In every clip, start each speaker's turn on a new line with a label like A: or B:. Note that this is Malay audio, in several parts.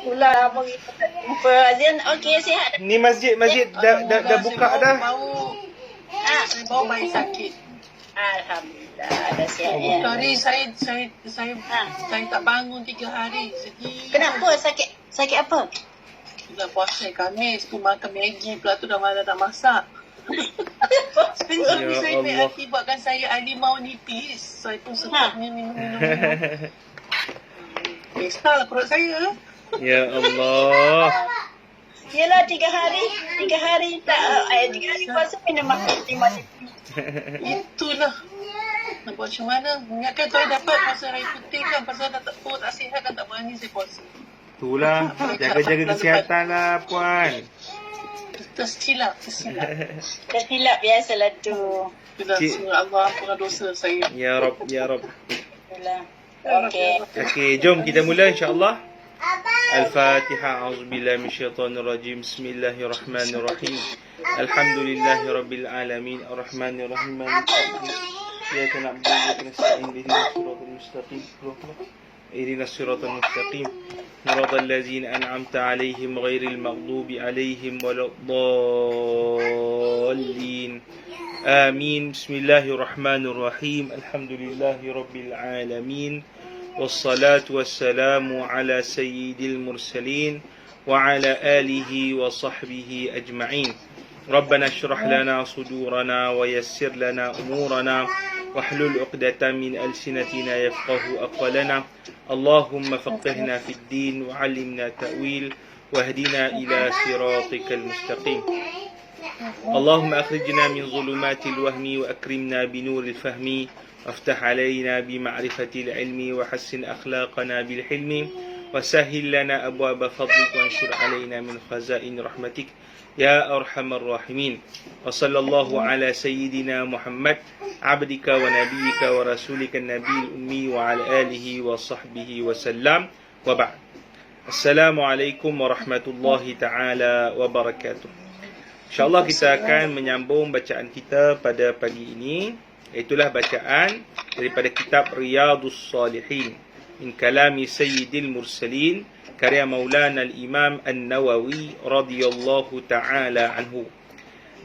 A: Pula apa kita tak jumpa. Azian, okey, sihat.
B: Ni masjid dah buka dah.
C: Saya bawa bayi sakit.
A: Alhamdulillah, dah sihat ya.
C: Tadi saya tak bangun 3 hari. Sedih.
A: Kenapa sakit? Sakit apa?
C: Dah puasa Khamis, pun makan Maggi pula tu dah malam tak masak.
B: Ya
C: Saya
B: Allah.
C: akibatkan saya alimau nipis. Saya pun sepatnya minum. Pesta lah perut saya.
B: Ya Allah.
A: Yelah 3 hari tak 3 hari puasa minum makan 5
C: Itulah. Nak buat macam mana? Ingatkan saya dapat puasa raya putih kan. Pasal dah tak sihat kan tak berani saya puasa.
B: Itulah, jaga-jaga kesihatan lah puan.
C: Tersilap.
A: Dah silap biasalah tu.
C: Itulah surah Allah ampunkan dosa saya.
B: Ya Rabb, ya Rabb.
A: Itulah. Okey.
B: Okey, jom kita mula insya-Allah. Al-Fatihah. A'udzubillahi minasyaitonirrajim. Bismillahirrahmanirrahim. Alhamdulillahirabbil alamin. Arrahmanirrahim. Iyyaka na'budu wa iyyaka nasta'in. Ihdinas siratal mustaqim. Siratal ladzina an'amta 'alaihim ghairil maghdubi 'alaihim waladdallin. Amin. Bismillahirrahmanirrahim. Alhamdulillahirabbil alamin. Wassalatu wassalamu ala sayyidil mursalin wa ala alihi wa sahbihi ajma'in. Rabbana shrah lana sudurana wa yassir lana umurana wahlul 'uqdatam min alsinatina yafqahu aqwalana. Allahumma faqihna fid din wa 'allimna ta'wil wahdina ila siratikal mustaqim. اللهم أخرجنا من ظلمات الوهم وأكرمنا بنور الفهم وافتح علينا بمعرفة العلم وحسن أخلاقنا بالحلم وسهل لنا أبواب فضلك وانشر علينا من خزائن رحمتك يا أرحم الراحمين. وصلى الله على سيدنا محمد عبدك ونبيك ورسولك النبي الأمي وعلى آله وصحبه وسلم وبعد. السلام عليكم ورحمة الله تعالى وبركاته. InsyaAllah kita akan menyambung bacaan kita pada pagi ini. Itulah bacaan daripada kitab Riyadus Salihin min kalami Sayyidil Mursalin karya Maulana al-Imam An-Nawawi radhiyallahu ta'ala anhu.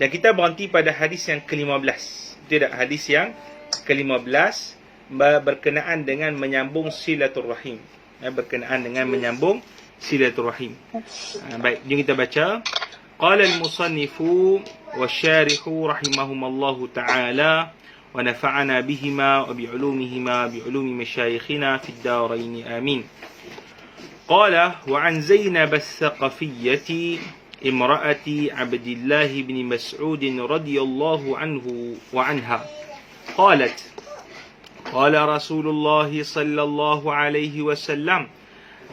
B: Dan kita berhenti pada hadis yang ke-15. Tidak, hadis yang ke-15 berkenaan dengan menyambung silaturrahim. Berkenaan dengan menyambung silaturrahim. Baik, jom kita baca. قال المصنف والشارح رحمهم الله تعالى ونفعنا بهما وبعلومهما بعلوم مشايخنا في الدارين آمين. قال وعن زينب الثقفية امرأة عبد الله بن مسعود رضي الله عنه وعنها قالت قال رسول الله صلى الله عليه وسلم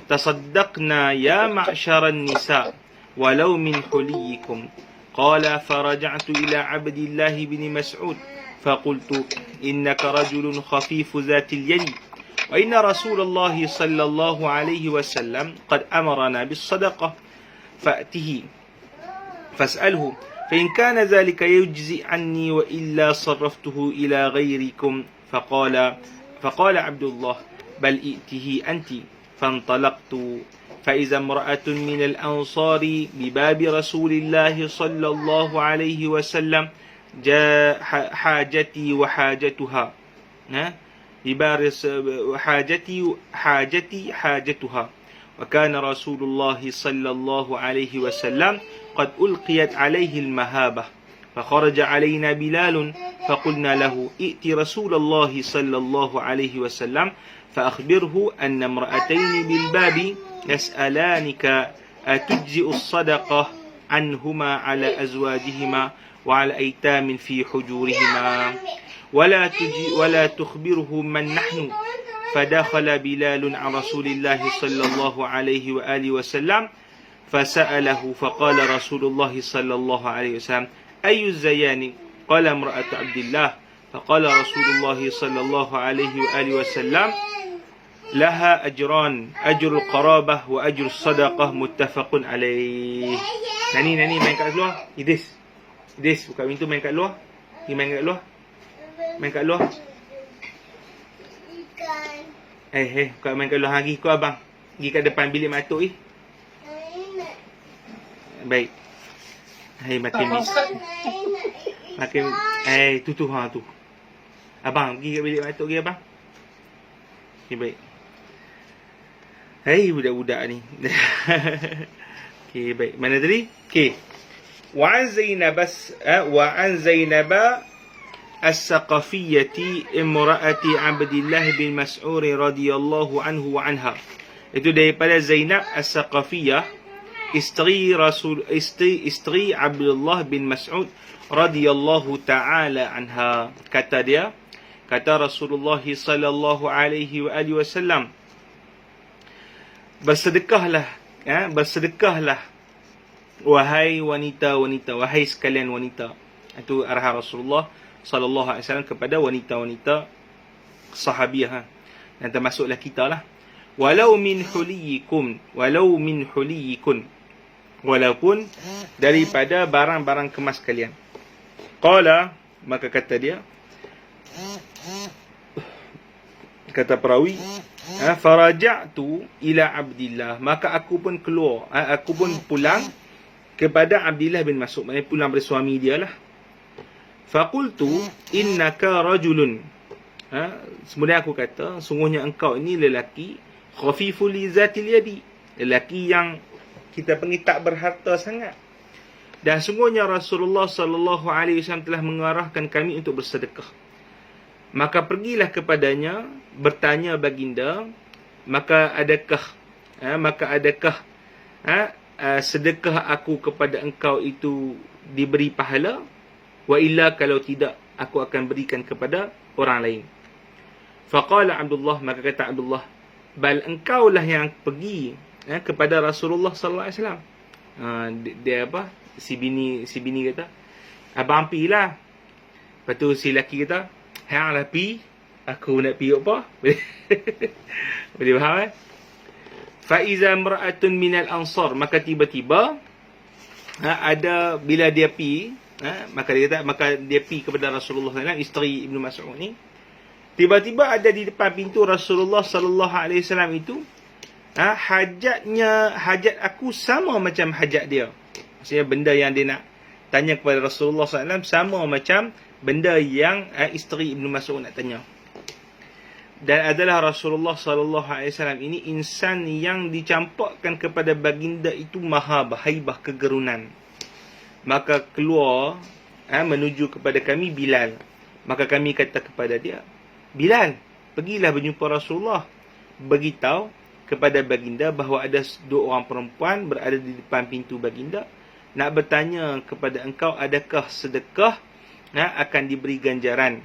B: تصدقنا يا معشر النساء ولو من حليكم. قال فرجعت إلى عبد الله بن مسعود فقلت إنك رجل خفيف ذات اليد وإن رسول الله صلى الله عليه وسلم قد أمرنا بالصدقة فأته فاسأله فإن كان ذلك يجزي عني وإلا صرفته إلى غيركم. فقال عبد الله بل ائته أنت. فانطلقت فإذا امرأة من الأنصار بباب رسول الله صلى الله عليه وسلم جاء حاجتي وحاجتها حاجتها وكان رسول الله صلى الله عليه وسلم قد ألقيت عليه المهابة فخرج علينا بلال فقلنا له ائت رسول الله صلى الله عليه وسلم فأخبره أن امرأتين بالباب يسألانك أتجزئ الصدقة عنهما على أزواجهما وعلى أيتام في حجورهما ولا تخبرهم من نحن. فدخل بلال عن رسول الله صلى الله عليه وآله وسلم فسأله فقال رسول الله صلى الله عليه وسلم أي الزيان؟ قال امرأة عبد الله. فقال رسول الله صلى الله عليه وآله وسلم لها أجران أجر القرابة وأجر الصدقة متفق عليه. Nani main kat luar. Idris buka pintu, main kat luar. Main kat luar. Buka main kat luar lagi ikut abang. Pergi kat depan bilik mak atuk Baik. Hai makin
C: Apa Ustaz?
B: makin tu tu. Abang pergi kat bilik mak atuk abang. Okey baik. Hai budak-budak ni. Okey baik. Mana tadi? Okey. Wa an Zainab as-Saqafiyyah imra'ati Abdullah bin Mas'ud radhiyallahu anhu wa anha. Itu daripada Zainab as-Saqafiyyah, isteri Abdullah bin Mas'ud radhiyallahu taala anha. Kata Rasulullah sallallahu alaihi wasallam, bersedekahlah wahai wanita-wanita, wahai sekalian wanita. Itu arahan Rasulullah sallallahu alaihi wasallam kepada wanita-wanita sahabiah, dan termasuklah kita lah. Walau min huliyikum, walaupun daripada barang-barang kemas kalian. Qala, maka kata dia, kata perawi, faraja'tu ila Abdillah, maka aku pun pulang kepada Abdullah bin Mas'ud, maknanya pulang pada suami dia lah. Faqultu innaka rajulun, sebenarnya aku kata, sungguhnya engkau ini lelaki khafiful lizatil yadi, lelaki yang kita panggil tak berharta sangat. Dan sungguhnya Rasulullah sallallahu alaihi wasallam telah mengarahkan kami untuk bersedekah. Maka pergilah kepadanya, bertanya baginda, maka adakah sedekah aku kepada engkau itu diberi pahala? Wa illa, kalau tidak, aku akan berikan kepada orang lain. Faqala Abdullah, maka kata Abdullah, bal engkaulah yang pergi kepada Rasulullah sallallahu alaihi wasallam. Dia apa? Si bini kata, abang pilah. Lepas tu si lelaki kata, hang lah pi, aku nak pi apa? Boleh faham Fa iza imra'atun minal ansar, maka tiba-tiba ada, bila dia pi, maka dia pi kepada Rasulullah sallallahu alaihi wasallam, isteri Ibnu Mas'ud ni. Tiba-tiba ada di depan pintu Rasulullah sallallahu alaihi wasallam itu, hajat aku sama macam hajat dia. Maksudnya benda yang dia nak tanya kepada Rasulullah sallallahu alaihi wasallam sama macam benda yang isteri Ibnu Mas'ud nak tanya. Dan adalah Rasulullah sallallahu alaihi wasallam ini insan yang dicampakkan kepada baginda itu maha haibah, kegerunan. Maka keluar menuju kepada kami Bilal. Maka kami kata kepada dia, Bilal, pergilah berjumpa Rasulullah, beritahu kepada baginda bahawa ada dua orang perempuan berada di depan pintu baginda, nak bertanya kepada engkau, adakah sedekah akan diberi ganjaran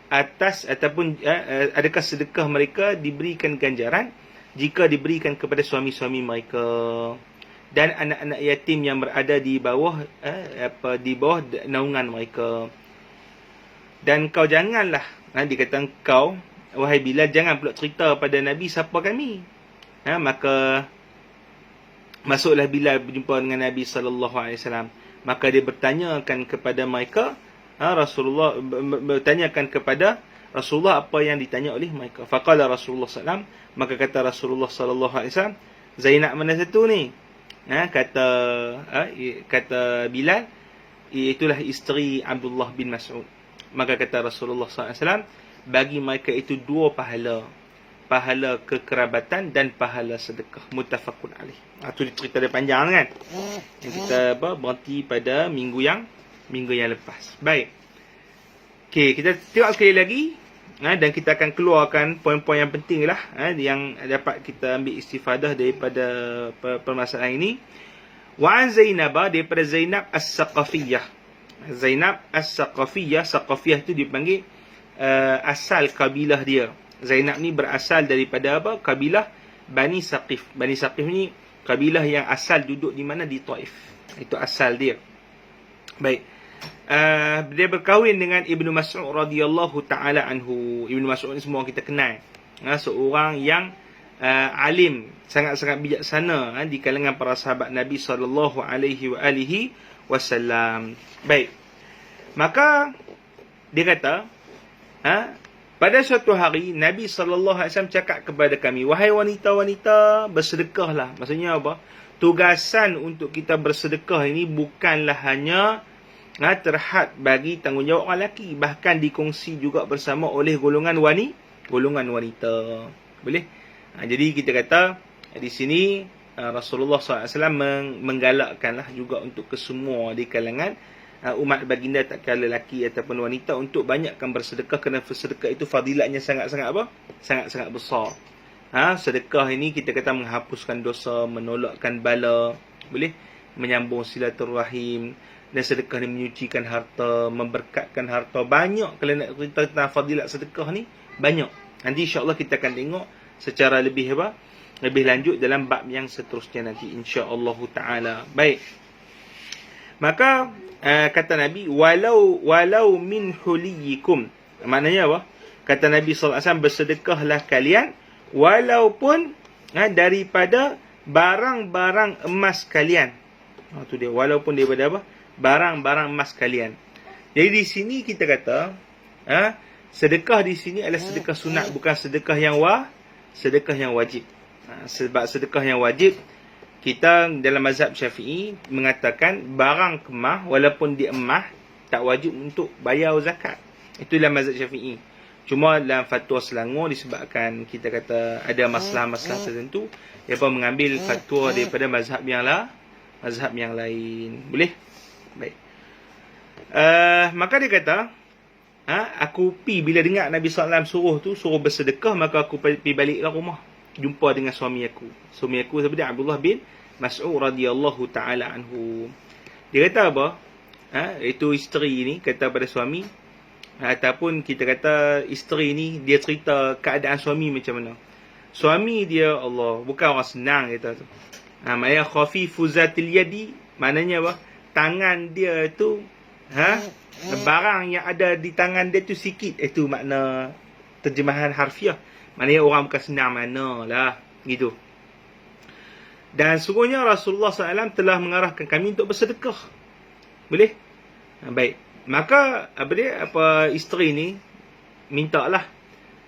B: atas, ataupun adakah sedekah mereka diberikan ganjaran jika diberikan kepada suami-suami mereka dan anak-anak yatim yang berada di bawah naungan mereka. Dan kau janganlah, dia kata engkau, wahai Bilal, jangan pula cerita pada Nabi siapa kami. Maka masuklah Bilal berjumpa dengan Nabi sallallahu alaihi wasallam. Maka dia bertanyakan kepada mereka, Rasulullah bertanyakan kepada Rasulullah apa yang ditanya oleh mereka. Faqala Rasulullah sallallahu alaihi wasallam, maka kata Rasulullah sallallahu alaihi wasallam, Zainab mana satu ni? Kata Bilal, itulah isteri Abdullah bin Mas'ud. Maka kata Rasulullah sallallahu alaihi wasallam, bagi mereka itu dua pahala, pahala kekerabatan dan pahala sedekah. Muttafaqun alaih. Itu cerita dia panjang kan. Yang kita berhenti pada minggu yang lepas. Baik. Okey, kita tengok sekali lagi, dan kita akan keluarkan poin-poin yang penting lah, yang dapat kita ambil istifadah daripada permasalahan ini. Wa an Zainab, daripada Zainab as-Saqafiyyah. Zainab as-Saqafiyyah, Saqafiyyah itu dipanggil asal kabilah dia. Zainab ni berasal daripada apa? Kabilah Bani Saqif. Bani Saqif ni kabilah yang asal duduk di mana? Di Taif. Itu asal dia. Baik. Dia berkahwin dengan Ibnu Mas'ud radhiyallahu taala anhu. Ibnu Mas'ud ni semua kita kenal. Seorang yang alim, sangat-sangat bijaksana di kalangan para sahabat Nabi sallallahu alaihi wasallam. Baik. Maka dia kata, pada suatu hari Nabi SAW cakap kepada kami, wahai wanita-wanita, bersedekahlah. Maksudnya apa? Tugasan untuk kita bersedekah ini bukanlah hanya terhad bagi tanggungjawab orang lelaki, bahkan dikongsi juga bersama oleh golongan wanita. Boleh? Jadi kita kata di sini Rasulullah SAW menggalakkanlah juga untuk kesemua di kalangan umat baginda, tak kala lelaki ataupun wanita, untuk banyakkan bersedekah, kerana sedekah itu fadilatnya sangat-sangat apa? Sangat-sangat besar. Sedekah ini kita kata menghapuskan dosa, menolakkan bala, boleh, menyambung silaturahim, dan sedekah ni menyucikan harta, memberkatkan harta. Banyak kalau nak cerita tentang fadilat sedekah ni, banyak. Nanti insya-Allah kita akan tengok secara lebih lebih lanjut dalam bab yang seterusnya nanti insya-Allah taala. Baik. Maka kata Nabi, walau min huliyikum. Maknanya apa? Kata Nabi sallallahu alaihi wasallam, bersedekahlah kalian walaupun daripada barang-barang emas kalian. Tu dia, walaupun daripada apa? Barang-barang emas kalian. Jadi di sini kita kata sedekah di sini adalah sedekah sunat, bukan sedekah yang sedekah yang wajib. Sebab sedekah yang wajib, kita dalam mazhab Syafi'i mengatakan barang kemah walaupun dia emas tak wajib untuk bayar zakat. Itu dalam mazhab Syafi'i. Cuma dalam fatwa Selangor disebabkan kita kata ada masalah-masalah tertentu, mereka mengambil fatwa daripada mazhab yang lain. Boleh? Baik. Maka dia kata, aku bila dengar Nabi SAW suruh bersedekah, maka aku pergi baliklah rumah, jumpa dengan suami aku. Suami aku sebenarnya Abdullah bin Mas'ud radhiyallahu taala anhu. Dia kata apa? Itu isteri ni kata pada suami, ataupun kita kata isteri ni dia cerita keadaan suami macam mana. Suami dia, Allah, bukan orang senang kata tu. Maknanya khafifu zatil yadi, maknanya apa? Tangan dia tu barang yang ada di tangan dia tu sikit. Itu makna terjemahan harfiah. Maknanya orang bukan senang manalah, gitu. Dan sungguhnya Rasulullah SAW telah mengarahkan kami untuk bersedekah. Boleh? Baik. Maka isteri ni mintalah,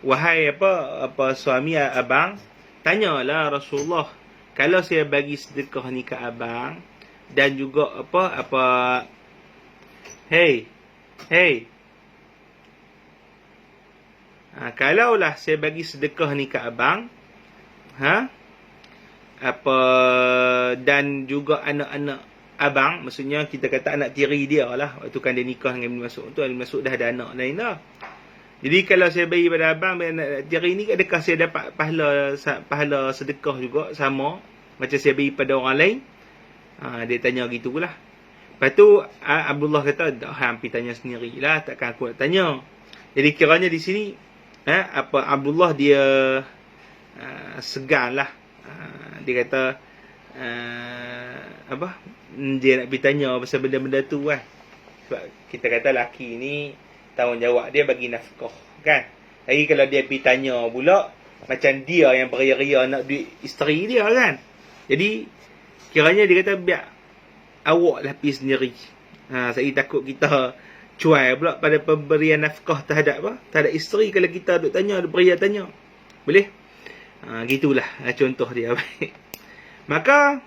B: wahai suami abang, tanyalah Rasulullah, kalau saya bagi sedekah ni ke abang, dan juga kalaulah saya bagi sedekah ni ke abang, dan juga anak-anak abang, maksudnya kita kata anak tiri dia lah, waktu kan dia nikah dengan Ibn Mas'ud tu, Ibn Mas'ud dah ada anak lain dah. Jadi kalau saya bagi pada abang anak tiri ni, adakah saya dapat pahala sedekah juga sama macam saya bagi pada orang lain? Dia tanya gitu pula. Lepas tu Abdullah kata, hampir tanya sendirilah, takkan aku nak tanya. Jadi kiranya di sini Abdullah dia segan lah. Dia kata dia nak pergi tanya pasal benda-benda tu kan. Sebab kita kata laki ni tanggungjawab dia bagi nafkah kan. Lagi kalau dia pergi tanya pula, macam dia yang beria-ria nak duit isteri dia kan. Jadi kiranya dia kata biar awak lah pergi sendiri. Saya takut kita cuai pula pada pemberian nafkah terhadap isteri kalau kita duk tanya, duk beria tanya. Boleh? Gitulah contoh dia. Maka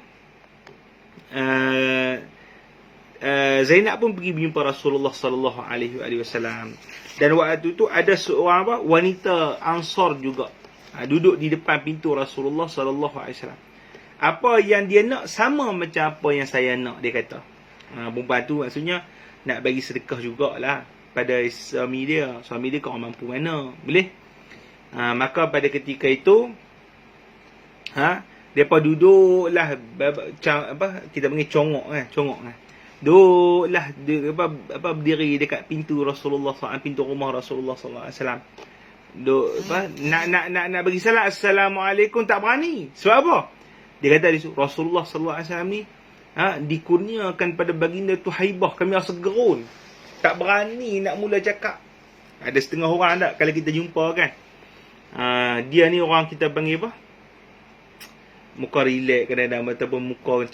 B: Zainab pun pergi berjumpa Rasulullah sallallahu alaihi wasallam. Dan waktu itu ada seorang wanita Ansar juga duduk di depan pintu Rasulullah sallallahu alaihi wasallam. Apa yang dia nak sama macam apa yang saya nak, dia kata. Perempuan tu maksudnya nak bagi sedekah jugalah pada suami dia. Suami dia kau mampu mana, boleh? Maka pada ketika itu depa duduklah kita panggil congok kan. Duduklah berdiri dekat pintu Rasulullah SAW, pintu rumah Rasulullah sallallahu alaihi wasallam. Nak bagi salam, assalamualaikum, tak berani. Sebab apa? Dia kata Rasulullah sallallahu alaihi wasallam ni dikurniakan pada baginda tu haibah, kami rasa gerun, tak berani nak mula cakap. Ada setengah orang tak kalau kita jumpa kan, dia ni orang kita panggil muka relax kadang-kadang, ataupun muka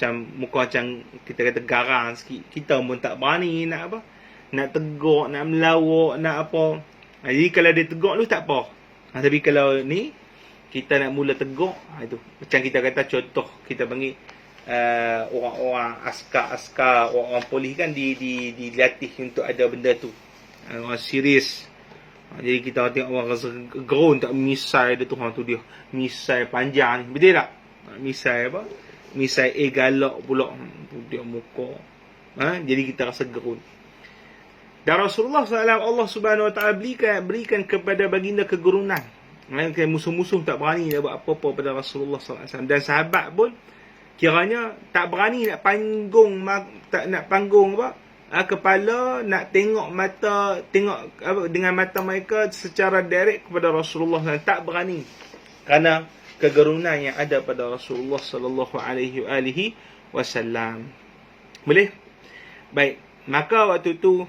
B: macam kita kata garang sikit. Kita pun tak berani nak nak tegur, nak melawak, nak apa. Jadi kalau dia tegur tu tak apa. Tapi kalau ni kita nak mula tegur, itu macam kita kata contoh kita panggil orang-orang askar, orang polis kan dilatih untuk ada benda tu. Orang serius. Jadi kita tengok orang rasa gerun tak misai dia tu, tu dia misai panjang ni, betul tak? Misai apa? Misai galak pula dia muka. Jadi kita rasa gerun. Dan Rasulullah SAW, Allah Subhanahu Wa Taala berikan kepada baginda kegerunan. Musuh-musuh tak berani nak buat apa-apa pada Rasulullah SAW. Dan sahabat pun kiranya tak berani nak panggung, tak nak panggung apa? Kepala, nak tengok dengan mata mereka secara direct kepada Rasulullah SAW. Tak berani. Kerana kegerunan yang ada pada Rasulullah SAW. Boleh? Baik. Maka waktu tu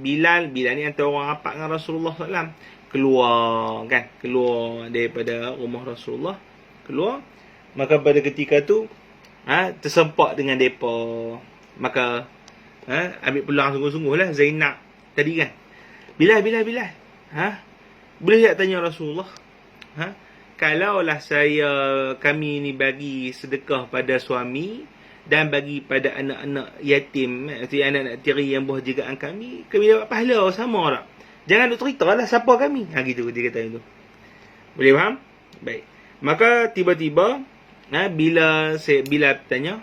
B: Bilal ni antara orang rapat dengan Rasulullah SAW. Keluar daripada rumah Rasulullah. Keluar. Maka pada ketika tu tersempak dengan depa. Maka ambil peluang sungguh-sungguh lah Zainab tadi kan. Bilal. Boleh tak tanya Rasulullah? Kalaulah kami ni bagi sedekah pada suami dan bagi pada anak-anak yatim, anak-anak tiri yang buah jegaan kami dapat pahala sama tak? Jangan duk cerita lah siapa kami. Gitu dia kata itu. Boleh faham? Baik. Maka tiba-tiba bila bertanya,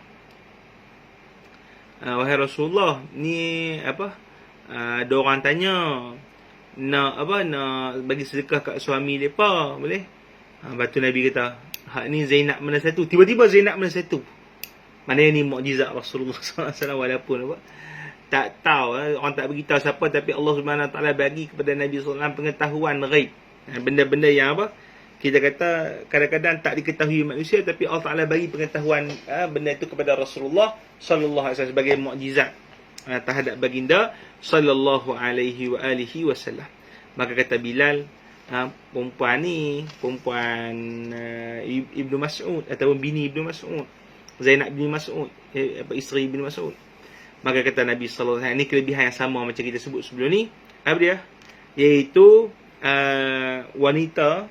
B: wahai Rasulullah, ni apa? Ada orang tanya nak bagi sedekah kat suami depa, boleh? Lepas tu Nabi kata, hak ni Zainab mana satu? Tiba-tiba Zainab mana satu? Maknanya ni mukjizat Rasulullah SAW walaupun tak tahu, orang tak beritahu siapa, tapi Allah Subhanahu Wa Taala bagi kepada Nabi SAW pengetahuan ghaib. Benda-benda yang kita kata kadang-kadang tak diketahui manusia, tapi Allah Taala bagi pengetahuan benda itu kepada Rasulullah sallallahu alaihi wasallam sebagai mukjizat terhadap baginda sallallahu alaihi wasallam. Maka kata Bilal, perempuan Ibnu Mas'ud ataupun bini Ibnu Mas'ud, Zainab bin Mas'ud, isteri Ibnu Mas'ud. Maka kata Nabi sallallahu alaihi wasallam, ini kelebihan yang sama macam kita sebut sebelum ni. Apa dia? Iaitu wanita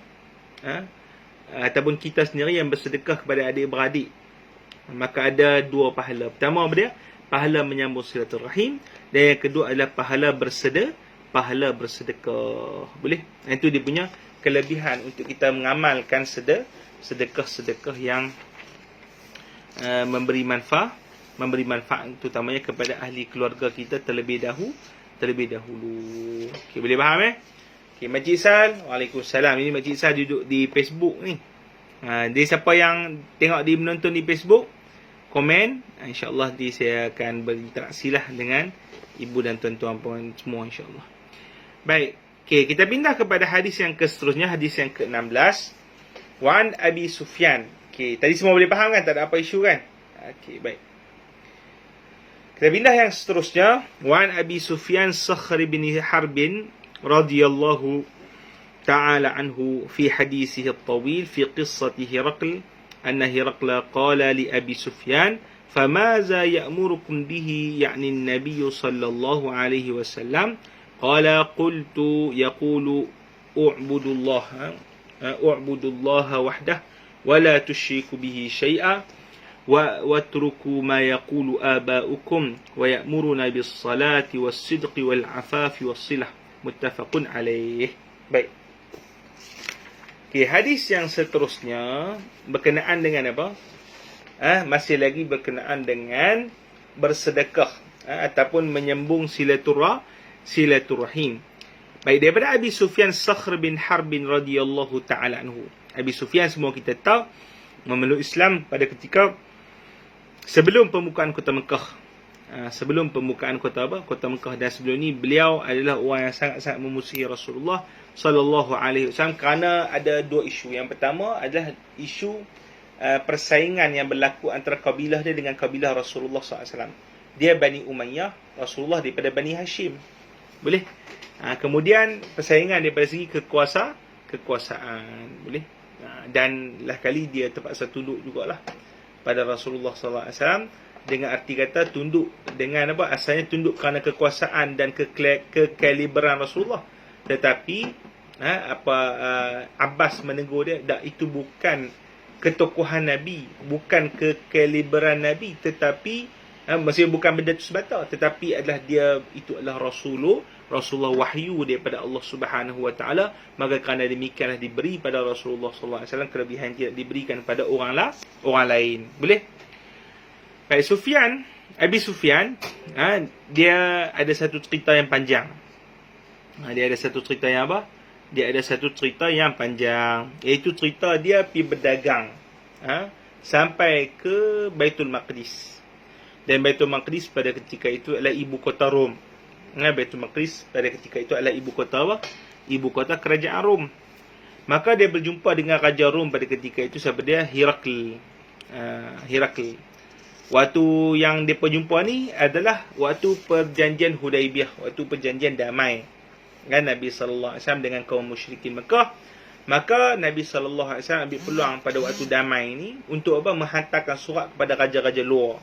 B: ataupun kita sendiri yang bersedekah kepada adik-beradik, maka ada dua pahala. Pertama apa dia? Pahala menyambung silaturahim, dan yang kedua adalah pahala bersedekah. Boleh? Itu dia punya kelebihan untuk kita mengamalkan sedekah-sedekah yang memberi manfaat terutamanya kepada ahli keluarga kita terlebih dahulu. Okey, boleh faham Okey, Makcik Sal, waalaikumsalam. Ini Makcik Sal duduk di Facebook ni. Dia siapa yang tengok dia menonton di Facebook, komen, insya-Allah saya akan berinteraksi lah dengan ibu dan tuan-tuan puan semua insya-Allah. Baik, okey, kita pindah kepada hadis yang seterusnya, hadis yang ke-16. Wan Abi Sufyan. Okey, tadi semua boleh faham kan? Tak ada apa isu kan? Okey, baik. Kita pindah yang seterusnya. Wan Abi Sufyan Sakhr bin Harbin radhiyallahu ta'ala anhu fi hadithihi at-tawil fi qissati Hiraql anna Hiraqla qala li Abi Sufyan famaza ya'murukum bihi ya'ni an-nabiy sallallahu alaihi wasallam qala qultu yaqulu u'budullaha wahdah wa la tusyriku bihi syai'a واتركوا ما يقول آباؤكم ويأمرنا بالصلاة والصدق والعفاف والصلة متفق عليه. Baik. Okay, hadis yang seterusnya berkenaan dengan apa? Masih lagi berkenaan dengan bersedekah ataupun menyambung silaturahim. Baik, daripada Abi Sufyan Sakhr bin Harbin radhiyallahu ta'ala anhu. Abi Sufyan semua kita tahu memeluk Islam pada ketika sebelum pembukaan kota Mekah. Sebelum pembukaan kota Mekah, dan sebelum ni beliau adalah orang yang sangat-sangat memusuhi Rasulullah sallallahu alaihi wasallam kerana ada dua isu. Yang pertama adalah isu persaingan yang berlaku antara kabilah dia dengan kabilah Rasulullah sallallahu alaihi wasallam. Dia Bani Umayyah, Rasulullah daripada Bani Hashim. Boleh? Kemudian persaingan daripada segi kekuasaan. Boleh? Dan lah kali dia terpaksa tunduk jugalah pada Rasulullah sallallahu alaihi wasallam, dengan arti kata tunduk dengan apa? Asalnya tunduk kerana kekuasaan dan kekaliberan Rasulullah. Tetapi Abbas menegur dia, tak, itu bukan ketokohan Nabi, bukan kekaliberan Nabi, tetapi maksudnya bukan benda tu sebata, tetapi adalah dia, itu adalah Rasulullah wahyu daripada Allah Subhanahu Wa Taala. Maka kerana demikianlah diberi pada Rasulullah sallallahu alaihi wasallam kelebihan tidak diberikan pada orang lain. Boleh? Baik, Abi Sufyan, dia ada satu cerita yang panjang. Dia ada satu cerita yang apa? Dia ada satu cerita yang panjang, iaitu cerita dia pergi berdagang sampai ke Baitul Maqdis. Dan Baitul Maqdis pada ketika itu adalah ibu kota Rom. Baitul Maqdis pada ketika itu adalah ibu kota apa? Ibu kota kerajaan Rom. Maka dia berjumpa dengan Raja Rom pada ketika itu, siapa dia? Herakli. Waktu yang dia berjumpa ni adalah waktu perjanjian Hudaibiyah, waktu perjanjian damai Nabi sallallahu alaihi wasallam dengan kaum musyrikin Mekah. Maka Nabi sallallahu alaihi wasallam ambil peluang pada waktu damai ni untuk apa? Menghantarkan surat kepada raja-raja luar.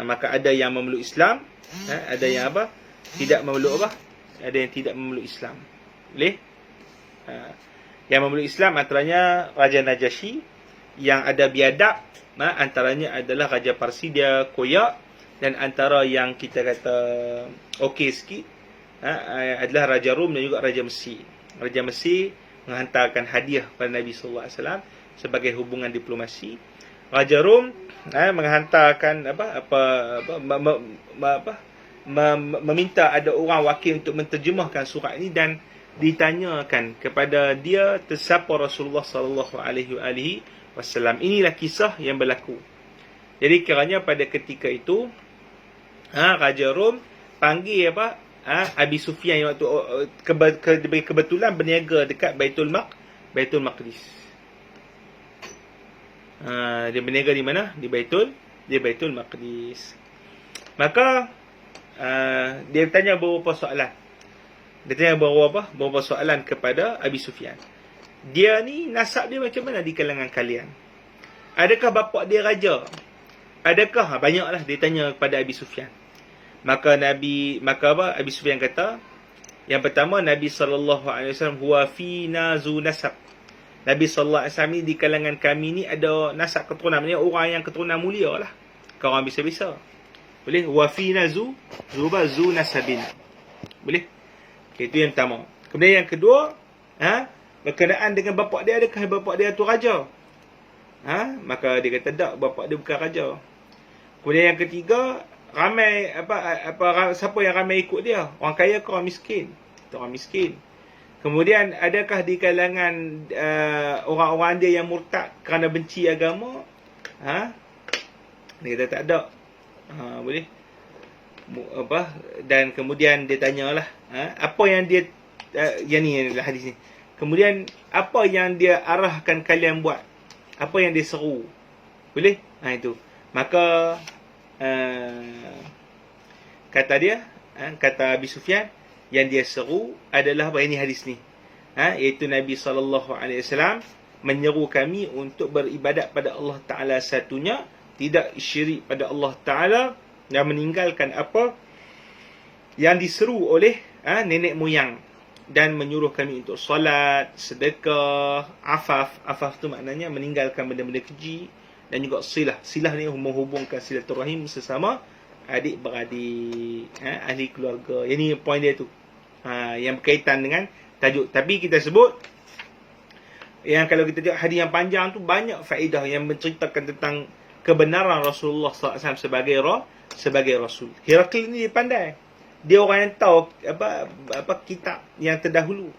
B: Maka ada yang memeluk Islam, ada yang apa? Tidak memeluk apa? Ada yang tidak memeluk Islam. Boleh? Yang memeluk Islam antaranya Raja Najasyi, yang ada biadab, antaranya adalah Raja Parsi, dia koyak. Dan antara yang kita kata okey sikit adalah Raja Rom dan juga Raja Mesir. Raja Mesir menghantarkan hadiah kepada Nabi sallallahu alaihi wasallam sebagai hubungan diplomasi. Raja Rom menghantarkan meminta ada orang wakil untuk menterjemahkan surat ini, dan ditanyakan kepada dia siapa Rasulullah sallallahu alaihi wasallam. Inilah kisah yang berlaku. Jadi kiranya pada ketika itu Raja Rom panggil Abi Sufyan yang waktu kebetulan berniaga dekat Baitul Maqdis. Dia berniaga di mana? Di Baitul Maqdis. Maka dia tanya beberapa soalan. Dia tanya beberapa soalan kepada Abi Sufyan. Dia ni nasab dia macam mana di kalangan kalian? Adakah bapa dia raja? Adakah? Banyaklah dia tanya kepada Abi Sufyan. Maka Abi Sufyan kata, yang pertama, Nabi sallallahu alaihi wasallam huwa fina zu nasab. Nabi sallallahu alaihi wasallam ni di kalangan kami ni ada nasab keturunan, maknanya orang yang keturunan mulia lah. Kau orang bisa-bisa. Boleh? Wa fina zu nasabin. Boleh? Okay, itu yang pertama. Kemudian yang kedua, berkenaan dengan bapa dia, adakah bapa dia tu raja? Maka dia kata tak, bapa dia bukan raja. Kemudian yang ketiga, ramai siapa yang ramai ikut dia? Orang kaya ke orang miskin? Orang miskin. Kemudian adakah di kalangan orang-orang dia yang murtad kerana benci agama? Dia kata tak ada. Boleh? Dan kemudian dia tanyalah, apa yang dia yang ni adalah hadis ni. Kemudian apa yang dia arahkan kalian buat? Apa yang dia seru? Boleh? Itu. Maka kata Abi Sufyan, yang dia seru adalah apa? Ini hadis ni. Iaitu Nabi SAW menyeru kami untuk beribadat pada Allah Ta'ala satunya, tidak syirik pada Allah Ta'ala, dan meninggalkan apa yang diseru oleh nenek moyang, dan menyuruh kami untuk solat, sedekah, afaf tu maknanya meninggalkan benda-benda keji, dan juga silah. Silah ni menghubungkan silaturahim sesama adik-beradik, ahli keluarga. Yang ni poin dia tu. Yang berkaitan dengan tajuk. Tapi kita sebut, yang kalau kita tengok hadis yang panjang tu, banyak faedah yang menceritakan tentang kebenaran Rasulullah SAW sebagai Rasul. Herakli ni dia pandai. Dia orang yang tahu apa kitab yang terdahulu.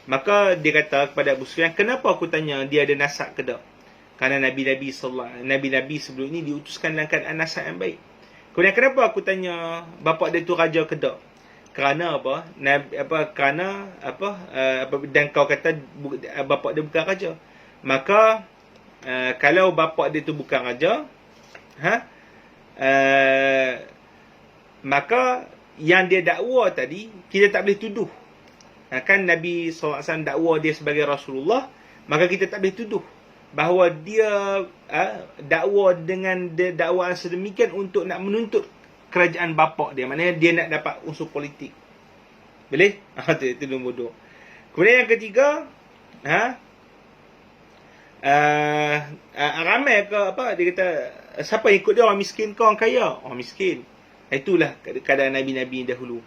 B: Maka dia kata kepada Abu Sufyan, kenapa aku tanya dia ada nasab ke tak? Kerana Nabi-Nabi sebelum ini diutuskan dalam keadaan nasab yang baik. Kemudian kenapa aku tanya bapa dia tu raja ke tak? Kerana apa? Dan kau kata bapa dia bukan raja. Maka kalau bapa dia tu bukan raja, maka yang dia dakwa tadi kita tak boleh tuduh. Kan Nabi SAW dakwa dia sebagai Rasulullah, maka kita tak boleh tuduh bahawa dia dakwa dengan dakwaan sedemikian untuk nak menuntut kerajaan bapa dia. Maknanya dia nak dapat unsur politik. Boleh? Itu nombor 2. Kemudian yang ketiga, ramai ke apa, dia kata siapa yang ikut dia, orang miskin ke orang kaya? Orang miskin. Itulah keadaan Nabi-Nabi dahulu.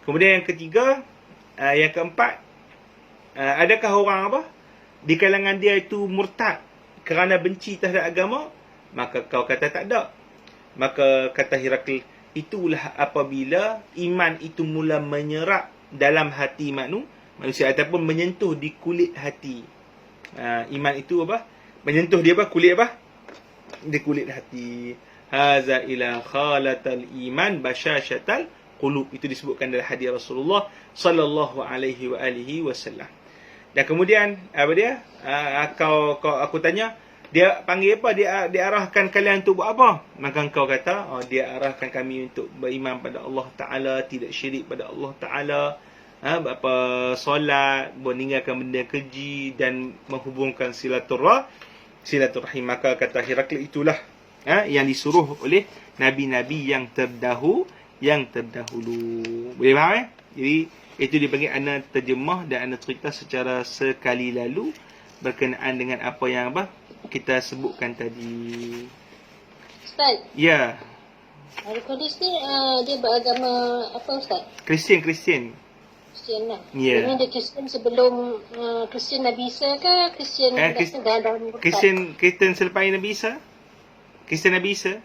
B: Kemudian yang ketiga, yang keempat, adakah orang apa di kalangan dia itu murtad kerana benci terhadap agama? Maka kau kata tak ada. Maka kata Herakl, itulah apabila iman itu mula menyerap dalam hati manusia ataupun menyentuh di kulit hati. Iman itu apa? Menyentuh dia apa? Kulit apa? Di kulit hati. Haza ila khalatal iman basyashatal qulub. Itu disebutkan dalam hadis Rasulullah sallallahu alaihi wa alihi wasallam. Dan kemudian apa dia? Aku tanya, dia panggil apa? Dia arahkan kalian untuk buat apa? Maka engkau kata, dia arahkan kami untuk beriman pada Allah Taala, tidak syirik pada Allah Taala, solat, meninggalkan benda keji dan menghubungkan silaturahim. Maka kata Herakl, itulah yang disuruh oleh nabi-nabi yang terdahulu. Boleh faham? Jadi itu dipanggil ana terjemah dan ana cerita secara sekali lalu berkenaan dengan apa yang kita sebutkan tadi.
D: Ustaz,
B: Ya,
D: Al-Qadis ni dia beragama apa Ustaz?
B: Kristian.
D: Kristian lah.
B: Ya.
D: Memang dia Kristian sebelum Kristian Nabi Isa ke Kristian dalam murtad?
B: Kristian selepas Nabi Isa? Kristian Nabi Isa?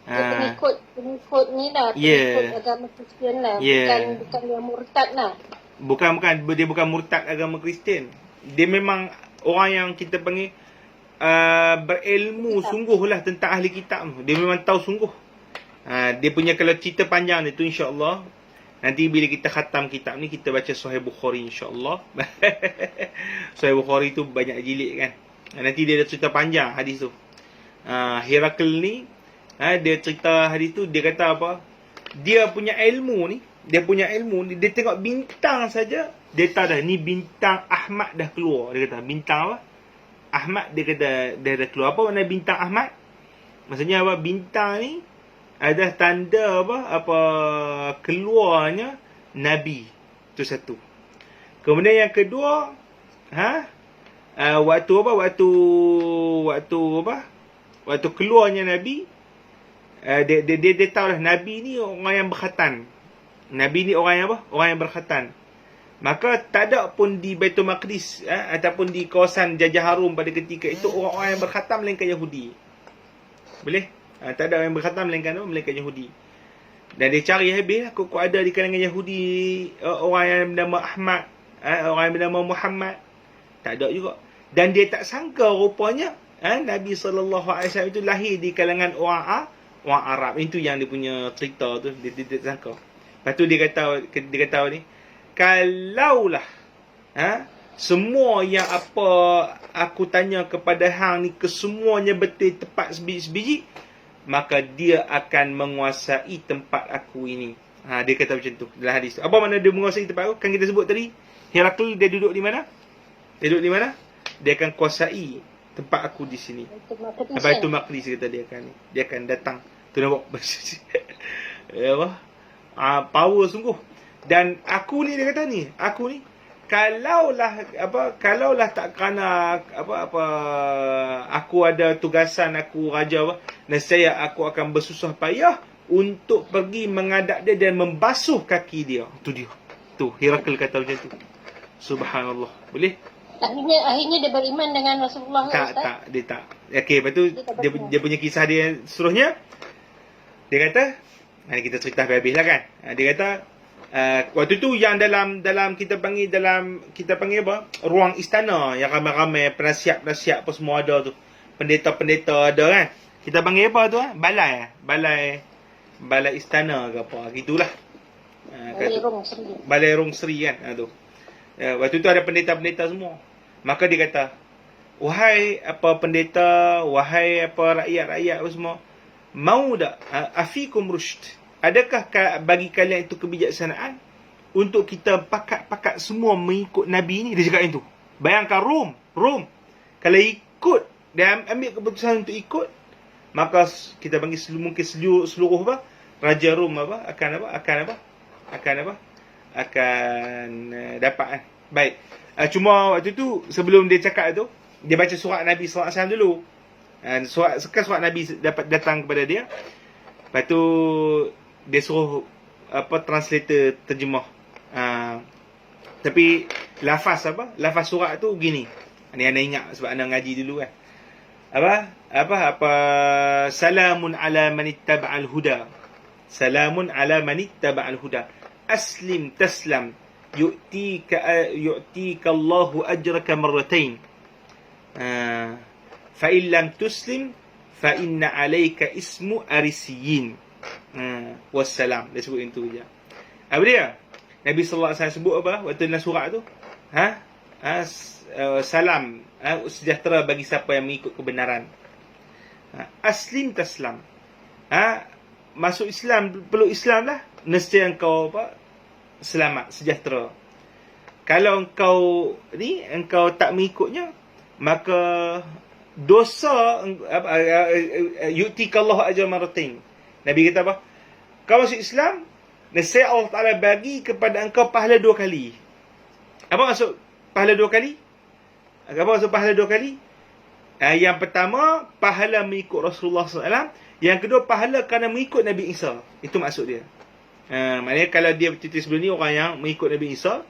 D: Dia pengikut ni lah,
B: Ya.
D: pengikut agama Kristian lah.
B: Ya.
D: Bukan yang murtad lah.
B: Bukan, dia bukan murtad agama Kristian. Dia memang orang yang kita panggil berilmu sungguhlah tentang ahli kitab tu. Dia memang tahu sungguh. Dia punya, kalau cerita panjang dia tu, insya-Allah nanti bila kita khatam kitab ni, kita baca Sahih Bukhari insya-Allah. Sahih Bukhari tu banyak jilid kan. Nanti dia ada cerita panjang hadis tu. Herakl ni, dia cerita hadis tu, dia kata apa? Dia punya ilmu ni, dia tengok bintang saja, dia tahu dah ni bintang Ahmad dah keluar. Dia kata bintang apa? Ahmad, dia kata dah keluar. Apa makna bintang Ahmad? Maksudnya apa? Bintang ni adalah tanda apa keluarnya Nabi. Itu satu. Kemudian yang kedua, waktu keluarnya Nabi, dia tahu dah Nabi ni orang yang berkhatan. Nabi ni orang yang apa? Orang yang berkhatan. Maka tak ada pun di Baitul Maqdis ataupun di kawasan Jajah Harum pada ketika itu orang-orang yang berkhatam melainkan Yahudi. Boleh? Tak ada orang yang berkhatam melainkan Yahudi. Dan dia cari habis, kok ada di kalangan Yahudi orang yang bernama Ahmad, orang yang bernama Muhammad. Tak ada juga. Dan dia tak sangka rupanya Nabi SAW itu lahir di kalangan orang Arab. Itu yang dia punya cerita tu. Dia tak sangka. Lepas tu dia kata ni, kalaulah semua yang apa aku tanya kepada hang ni kesemuanya betul tepat sebiji-sebiji, maka dia akan menguasai tempat aku ini. Dia kata macam tu dalam hadis tu. Apa makna dia menguasai tempat aku? Kan kita sebut tadi, Herakl dia duduk di mana? Dia akan kuasai tempat aku di sini. Baitul Maqdis kata dia akan datang. Tu nampak power sungguh. Dan aku ni, dia kata ni, kalaulah tak kerana aku ada tugasan, aku raja nescaya aku akan bersusah payah untuk pergi menghadap dia dan membasuh kaki dia. Tu dia. Tu Herakl kata macam tu. Subhanallah. Boleh?
D: Akhirnya dia beriman dengan Rasulullah.
B: Tak, dia tak. Okey, lepas tu dia punya kisah dia seterusnya. Dia kata, kita cerita habis lah kan. Dia kata, waktu tu yang dalam kita panggil apa? Ruang istana yang ramai-ramai penasihat apa semua ada tu. Pendeta-pendeta ada kan. Kita panggil apa tu? Balai istana ke apa. Gitulah. Balai Rong Seri kan. Tu. Waktu tu ada pendeta-pendeta semua. Maka dia kata, wahai apa pendeta, wahai apa rakyat-rakyat apa semua, mau tak afikum rushd? Adakah bagi kalian itu kebijaksanaan untuk kita pakat-pakat semua mengikut Nabi ni? Dia cakap itu. Bayangkan Rom. Kalau ikut, dia ambil keputusan untuk ikut, maka kita panggil mungkin seluruh Raja Rom akan dapat Baik. Cuma waktu tu sebelum dia cakap tu, dia baca surat Nabi SAW dulu. Surat Nabi dapat datang kepada dia. Lepas tu dia suruh translator terjemah. Tapi lafaz surat tu gini. Ni anda ingat sebab anda ngaji dulu kan. Salamun ala man ittaba'al huda. Salamun ala man ittaba'al huda. Aslim taslam. يؤتيك الله أجرك مرتين فإن لم تسلم فإن عليك اسم أرسيين والسلام. Dia sebut itu je. Apa dia? Nabi sallallahu alaihi wasallam sebut apa waktu dalam surat tu? Salam, sejahtera bagi siapa yang mengikut kebenaran. Aslim taslam. Masuk Islam, peluk Islam lah, nescaya engkau selamat, sejahtera. Kalau engkau tak mengikutnya, maka dosa yu'tikallahu ajran marratain. Nabi kata apa? Kau masuk Islam, nescaya Allah Taala bagi kepada engkau pahala 2 kali. Apa maksud pahala 2 kali? Apa maksud pahala 2 kali? Yang pertama, pahala mengikut Rasulullah SAW. Yang kedua, pahala kerana mengikut Nabi Isa. Itu maksud dia. Maknanya kalau dia bercerita sebelum ni orang yang mengikut Nabi Isa,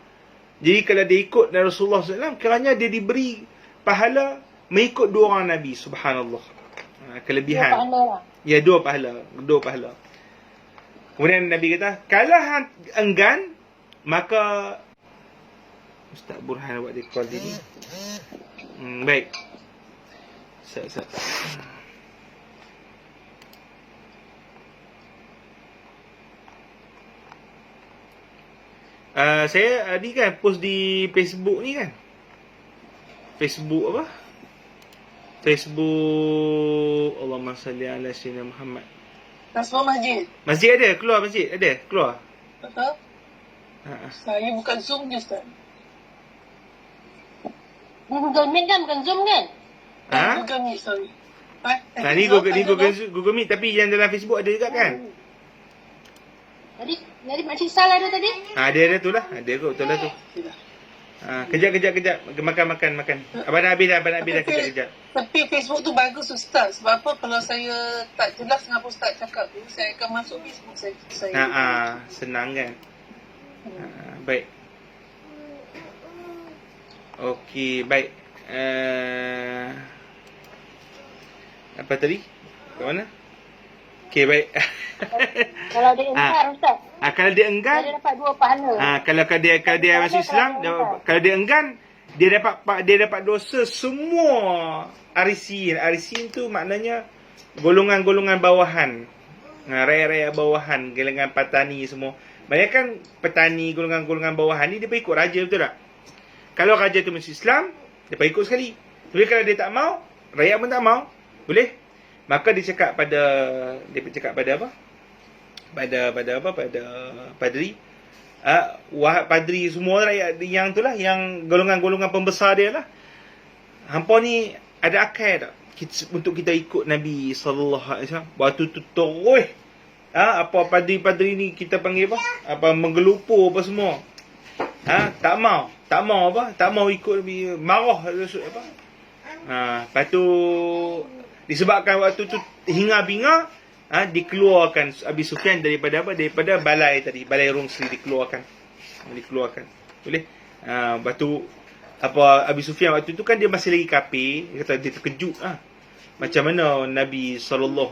B: jadi kalau dia ikut Rasulullah SAW, kerana dia diberi pahala mengikut 2 orang Nabi. Subhanallah. Kelebihan.
D: 2 pahala lah.
B: Ya, 2 pahala. Kemudian Nabi kata, kalau enggan, maka Ustaz Burhan buat dia call dia ni. Baik. Sat. Saya ni kan post di Facebook ni kan. Facebook Allahumma salli ala sayyidina Muhammad.
C: Tasbih masjid.
B: Masjid ada, keluar.
C: Betul? Saya bukan Zoom je, Ustaz.
D: Google Meet kan, bukan Zoom kan?
C: Google Meet, sorry.
B: Ni Google Meet, tapi yang dalam Facebook ada juga kan?
D: Jadi Makcik Sal ada tadi?
B: Dia ada tu lah. Ada kot, betul lah tu. Kejap. Makan. Abang nak habis dah kejap.
C: Tapi Facebook tu bagus, Ustaz. Sebab apa? Kalau saya tak jelas dengan apa Ustaz cakap tu, saya akan masuk Facebook saya.
B: Senang kan? Baik. Okey, baik. Apa tadi? Kat mana? Okey, baik.
D: Kalau dia enggan, Ustaz.
B: Kalau dia enggan,
D: dia dapat 2 pahala.
B: Kalau dia masuk Islam, kalau dia enggan, dia dapat dosa semua arisin. Arisin tu maknanya golongan-golongan bawahan. Raya-raya bawahan, golongan petani semua. Banyak kan petani, golongan-golongan bawahan ni dia pergi ikut raja, betul tak? Kalau raja tu masuk Islam, dia pergi ikut sekali. Tapi kalau dia tak mau, rakyat pun tak mau, boleh? Maka dia cakap pada apa? Pada padri. Padri semua rakyat yang tu lah, yang golongan-golongan pembesar dia lah. Hampa ni ada akal tak? Untuk kita ikut Nabi SAW. Waktu tu terus apa padri-padri ni kita panggil apa menggelupur apa semua. Tak mau ikut Nabi, marah apa. Lepas tu disebabkan waktu tu hingar-bingar, dikeluarkan Abi Sufyan daripada balai Rungsri, dikeluarkan. Boleh? Lepas tu Abi Sufyan waktu tu kan dia masih lagi kafir. Dia kata dia terkejut macam mana Nabi SAW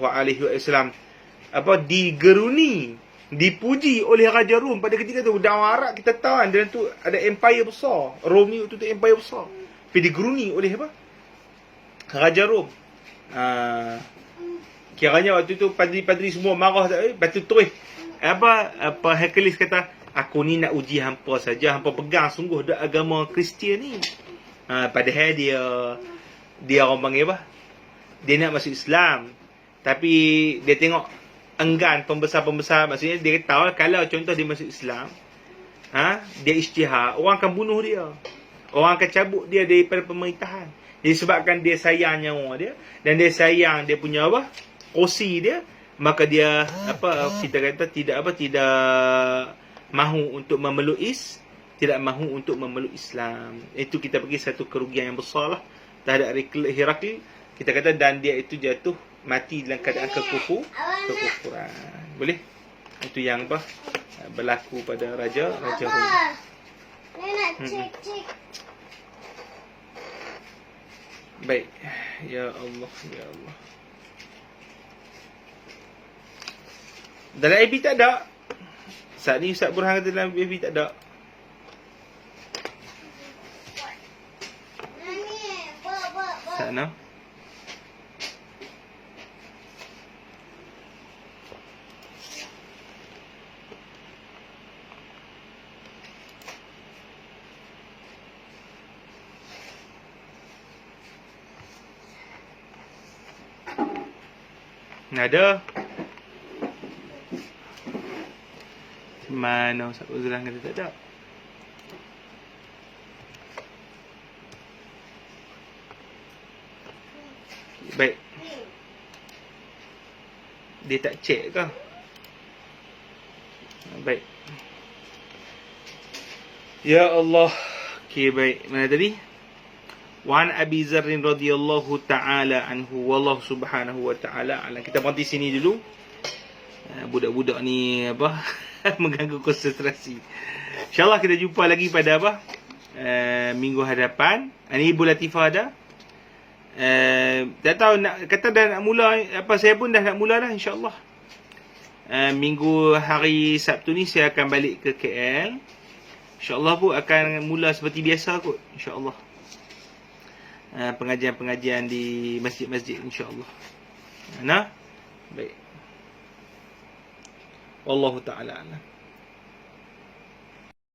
B: digeruni, dipuji oleh Raja Rom pada ketika tu. Dakwah Arab kita tahu kan, dalam tu ada empire besar. Rom ni waktu tu empire besar. Tapi digeruni oleh Raja Rom. Kiranya waktu tu padri-padri semua marah tak. Lepas tu terus Hercules kata, aku ni nak uji hampa saja. Hampa pegang sungguh dah agama Kristian ni. Padahal dia orang panggil dia nak masuk Islam. Tapi dia tengok enggan pembesar-pembesar. Maksudnya dia tahu kalau contoh dia masuk Islam, dia isytihad, orang akan bunuh dia. Orang akan cabut dia daripada pemerintahan. Disebabkan dia sayang nyawa dia dan dia sayang dia punya kursi dia, maka dia kita kata tidak mahu untuk memeluk tidak mahu untuk memeluk Islam. Itu kita bagi satu kerugian yang besar lah terhadap Herakli. Kita kata dan dia itu jatuh mati dalam keadaan kekufuran. Boleh? Itu yang apa? Berlaku pada Raja Rum. Baik. Ya Allah, ya Allah. Dalam AB tak ada. Saat ni Ustaz Burhan kata dalam AB tak ada. Sana. Ada. Mana Ustaz Uzlan kata tak ada. Baik. Dia tak cek ke? Baik. Ya Allah. Okey, baik. Mana tadi? Wa an Abi Dzar radhiyallahu ta'ala anhu wallahu subhanahu wa ta'ala. Kita berhenti sini dulu. Budak-budak ni apa? Mengganggu konsentrasi. InsyaAllah kita jumpa lagi pada apa? Minggu hadapan. Ini Ibu Latifah ada. Tak tahu nak kata dah nak mula apa, saya pun dah nak mula dah insya-Allah. Minggu hari Sabtu ni saya akan balik ke KL. InsyaAllah pun akan mula seperti biasa kot insya-Allah. Pengajian-pengajian di masjid-masjid insya-Allah. Nah. Baik. Wallahu ta'ala alam.